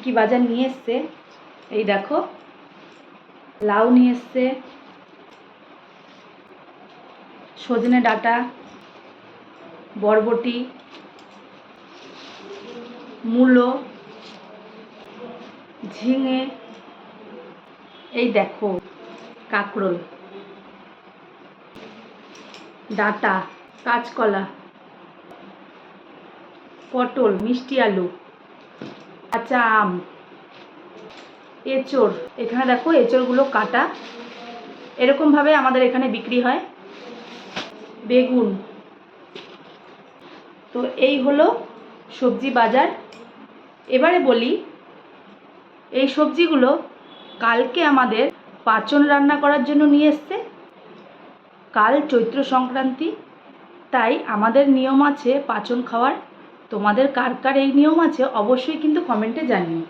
কি বাজার নিয়ে এসছে এই দেখো, লাউ নিয়ে এসছে, সজনে ডাঁটা, বরবটি, মূলো, ঝিঙে, এই দেখো কাঁকরোল, ডাঁটা, কাঁচকলা, পটল, মিষ্টি আলু, কাঁচা আম, এঁচড়। এখানে দেখো এঁচড়গুলো কাটা, এরকমভাবে আমাদের এখানে বিক্রি হয়। বেগুন। তো এই হলো সবজি বাজার। এবারে বলি, এই সবজিগুলো কালকে আমাদের পাঁচন রান্না করার জন্য নিয়ে এসছে। কাল চৈত্র সংক্রান্তি, তাই আমাদের নিয়ম আছে পাঁচন খাওয়ার। তোমাদের কার কার এই নিয়ম আছে অবশ্যই কিন্তু কমেন্টে জানিও।